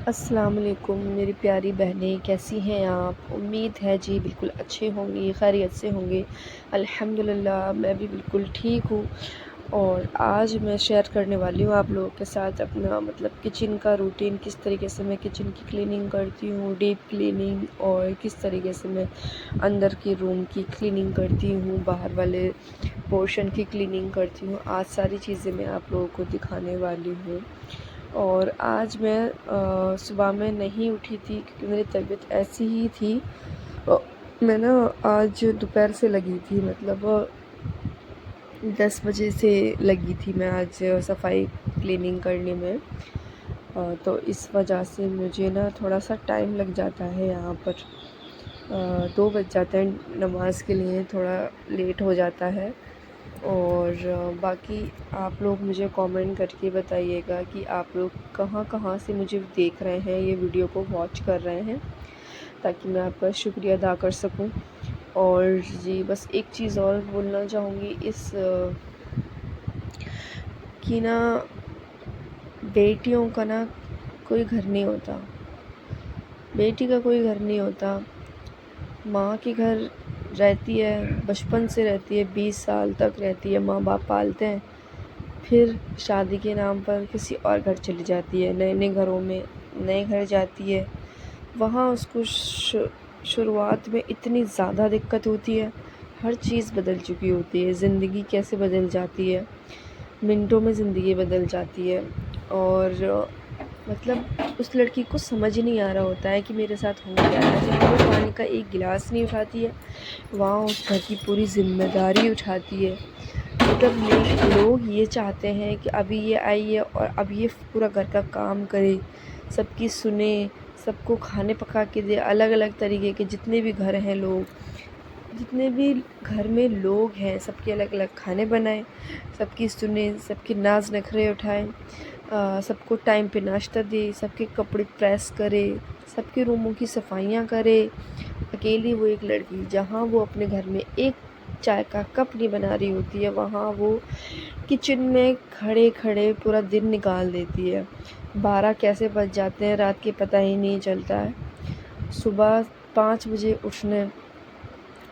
السلام علیکم میری پیاری بہنیں، کیسی ہیں آپ؟ امید ہے جی بالکل اچھے ہوں گی، خیریت سے ہوں گے۔ الحمدللہ میں بھی بالکل ٹھیک ہوں، اور آج میں شیئر کرنے والی ہوں آپ لوگوں کے ساتھ اپنا کچن کا روٹین، کس طریقے سے میں کچن کی کلیننگ کرتی ہوں، ڈیپ کلیننگ، اور کس طریقے سے میں اندر کی روم کی کلیننگ کرتی ہوں، باہر والے پورشن کی کلیننگ کرتی ہوں۔ آج ساری چیزیں میں آپ لوگوں کو دکھانے والی ہوں۔ اور آج میں صبح میں نہیں اٹھی تھی کیونکہ میری طبیعت ایسی ہی تھی۔ میں آج دوپہر سے لگی تھی، 10 بجے سے لگی تھی میں آج صفائی کلیننگ کرنے میں، تو اس وجہ سے مجھے تھوڑا سا ٹائم لگ جاتا ہے یہاں پر۔ 2 بج جاتے ہیں، نماز کے لیے تھوڑا لیٹ ہو جاتا ہے۔ اور باقی آپ لوگ مجھے کامنٹ کر کے بتائیے گا کہ آپ لوگ کہاں کہاں سے مجھے دیکھ رہے ہیں، یہ ویڈیو کو واچ کر رہے ہیں، تاکہ میں آپ کا شکریہ ادا کر سکوں۔ اور جی بس ایک چیز اور بولنا چاہوں گی، اس کہ بیٹیوں کا کوئی گھر نہیں ہوتا، بیٹی کا کوئی گھر نہیں ہوتا۔ ماں کے گھر رہتی ہے، بچپن سے رہتی ہے، 20 سال تک رہتی ہے، ماں باپ پالتے ہیں، پھر شادی کے نام پر کسی اور گھر چلی جاتی ہے، نئے گھروں میں نئے گھر جاتی ہے۔ وہاں اس کو شروعات میں اتنی زیادہ دقت ہوتی ہے، ہر چیز بدل چکی ہوتی ہے، زندگی کیسے بدل جاتی ہے، منٹوں میں زندگی بدل جاتی ہے۔ اور اس لڑکی کو سمجھ نہیں آ رہا ہوتا ہے کہ میرے ساتھ ہو کیا ہے۔ جب وہ پانی کا ایک گلاس نہیں اٹھاتی ہے، وہاں اس گھر کی پوری ذمہ داری اٹھاتی ہے۔ لوگ یہ چاہتے ہیں کہ ابھی یہ آئی ہے اور اب یہ پورا گھر کا کام کرے، سب کی سنے، سب کو کھانے پکا کے دے، الگ الگ طریقے کے جتنے بھی گھر ہیں، جتنے بھی گھر میں لوگ ہیں، سب کے الگ الگ کھانے بنائیں، سب کی سنیں، سب کے ناز نخرے اٹھائیں، سب کو ٹائم پہ ناشتہ دے، سب کے کپڑے پریس کرے، سب کے روموں کی صفائیاں کرے۔ اکیلی وہ ایک لڑکی، جہاں وہ اپنے گھر میں ایک چائے کا کپ نہیں بنا رہی ہوتی ہے، وہاں وہ کچن میں کھڑے کھڑے پورا دن نکال دیتی ہے۔ 12 کیسے بج جاتے ہیں رات کے پتہ ہی نہیں چلتا ہے۔ صبح 5 بجے اٹھنے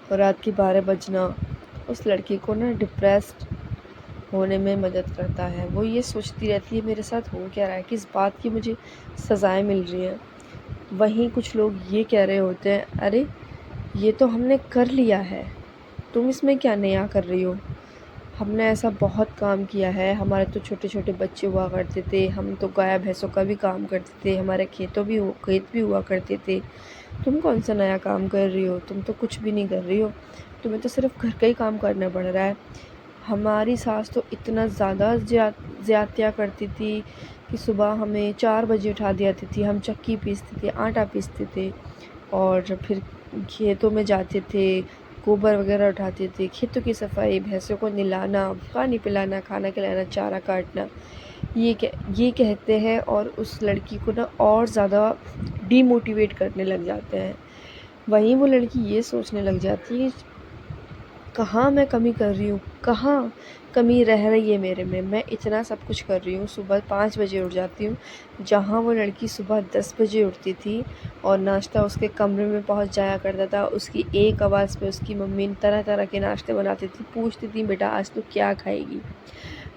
اور رات کے 12 بجنا اس لڑکی کو ڈپریسڈ ہونے میں مدد کرتا ہے۔ وہ یہ سوچتی رہتی ہے میرے ساتھ ہو کیا رہا ہے، کس بات کی مجھے سزائیں مل رہی ہیں۔ وہیں کچھ لوگ یہ کہہ رہے ہوتے ہیں، ارے یہ تو ہم نے کر لیا ہے، تم اس میں کیا نیا کر رہی ہو؟ ہم نے ایسا بہت کام کیا ہے، ہمارے تو چھوٹے چھوٹے بچے ہوا کرتے تھے، ہم تو گایا بھینسوں کا بھی کام کرتے تھے، ہمارے کھیت بھی ہوا کرتے تھے، تم کون سا نیا کام کر رہی ہو؟ تم تو کچھ بھی نہیں کر رہی ہو، تمہیں تو صرف گھر کا ہی کام کرنا پڑ رہا ہے۔ ہماری ساس تو اتنا زیادہ زیادتیاں کرتی تھی کہ صبح ہمیں 4 بجے اٹھا دیتی تھی، ہم چکی پیستے تھے، آٹا پیستے تھے، اور پھر کھیتوں میں جاتے تھے، گوبر وغیرہ اٹھاتے تھے، کھیتوں کی صفائی، بھینسوں کو نہلانا، پانی پلانا، کھانا کھلانا، چارہ کاٹنا، یہ کہتے ہیں، اور اس لڑکی کو اور زیادہ ڈی موٹیویٹ کرنے لگ جاتے ہیں۔ وہیں وہ لڑکی یہ سوچنے لگ جاتی ہے کہاں میں کمی کر رہی ہوں، کہاں کمی رہ رہی ہے میرے میں اتنا سب کچھ کر رہی ہوں، صبح 5 بجے اٹھ جاتی ہوں، جہاں وہ لڑکی صبح 10 بجے اٹھتی تھی اور ناشتہ اس کے کمرے میں پہنچ جایا کرتا تھا۔ اس کی ایک آواز پہ اس کی ممی طرح طرح کے ناشتے بناتی تھی، پوچھتی تھی بیٹا آج تو کیا کھائے گی؟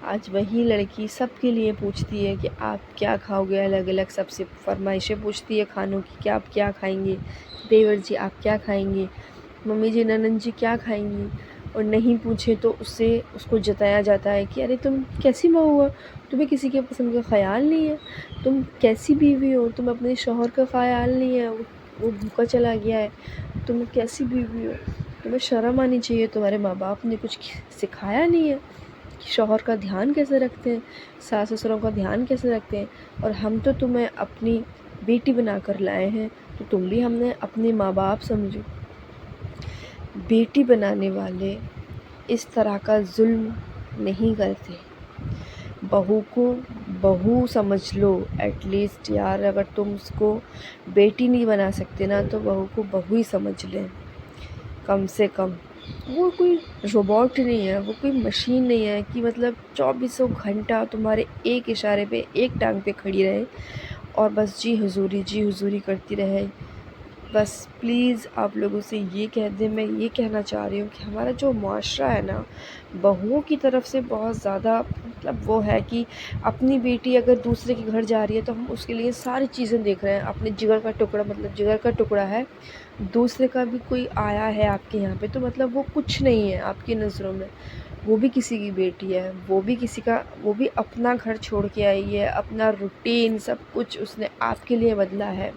آج وہی لڑکی سب کے لیے پوچھتی ہے کہ آپ کیا کھاؤ گے، الگ الگ سب سے فرمائشیں پوچھتی ہے کھانوں کی کہ آپ کیا کھائیں گے، دیور جی آپ کیا کھائیں گے، ممی جی ننند جی کیا کھائیں گی؟ اور نہیں پوچھے تو اس کو جتایا جاتا ہے کہ ارے تم کیسی بہو ہو، تمہیں کسی کے پسند کا خیال نہیں ہے، تم کیسی بیوی ہو، تم اپنے شوہر کا خیال نہیں ہے، وہ بھوکا چلا گیا ہے، تم کیسی بیوی ہو، تمہیں شرم آنی چاہیے، تمہارے ماں باپ نے کچھ سکھایا نہیں ہے کہ شوہر کا دھیان کیسے رکھتے ہیں، ساس سسروں کا دھیان کیسے رکھتے ہیں، اور ہم تو تمہیں اپنی بیٹی بنا کر لائے ہیں، تو تم بھی ہم نے اپنے ماں باپ سمجھو۔ بیٹی بنانے والے اس طرح کا ظلم نہیں کرتے۔ بہو کو بہو سمجھ لو، ایٹ لیسٹ یار، اگر تم اس کو بیٹی نہیں بنا سکتے تو بہو کو بہو ہی سمجھ لیں کم سے کم۔ وہ کوئی روبوٹ نہیں ہے، وہ کوئی مشین نہیں ہے کہ 24 گھنٹہ تمہارے ایک اشارے پہ ایک ٹانگ پہ کھڑی رہے اور بس جی حضوری کرتی رہے. بس پلیز آپ لوگوں سے یہ کہہ دیں، میں یہ کہنا چاہ رہی ہوں کہ ہمارا جو معاشرہ ہے نا، بہوؤں کی طرف سے بہت زیادہ مطلب وہ ہے کہ اپنی بیٹی اگر دوسرے کے گھر جا رہی ہے تو ہم اس کے لیے ساری چیزیں دیکھ رہے ہیں. اپنے جگر کا ٹکڑا، مطلب جگر کا ٹکڑا ہے، دوسرے کا بھی کوئی آیا ہے آپ کے یہاں پہ تو مطلب وہ کچھ نہیں ہے آپ کی نظروں میں. وہ بھی کسی کی بیٹی ہے، وہ بھی اپنا گھر چھوڑ کے آئی ہے، اپنا روٹین سب کچھ اس نے آپ کے لیے بدلا ہے،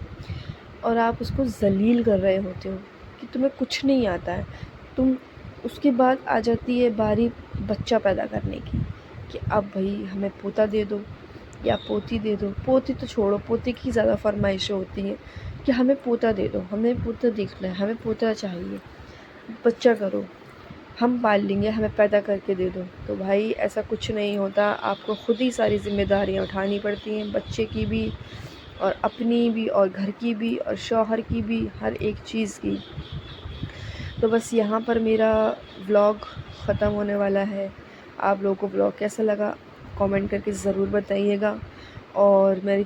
اور آپ اس کو ذلیل کر رہے ہوتے ہو کہ تمہیں کچھ نہیں آتا ہے. اس کے بعد آ جاتی ہے باری بچہ پیدا کرنے کی کہ اب بھائی ہمیں پوتا دے دو یا پوتی دے دو. پوتی تو چھوڑو، پوتے کی زیادہ فرمائشیں ہوتی ہیں کہ ہمیں پوتا دے دو، ہمیں پوتا دیکھنا ہے، ہمیں پوتا چاہیے، بچہ کرو، ہم پال لیں گے، ہمیں پیدا کر کے دے دو. تو بھائی ایسا کچھ نہیں ہوتا، آپ کو خود ہی ساری ذمہ داریاں اٹھانی پڑتی ہیں، بچے کی بھی اور اپنی بھی اور گھر کی بھی اور شوہر کی بھی، ہر ایک چیز کی. تو بس یہاں پر میرا ولاگ ختم ہونے والا ہے. آپ لوگوں کو ولاگ کیسا لگا کامنٹ کر کے ضرور بتائیے گا. اور میری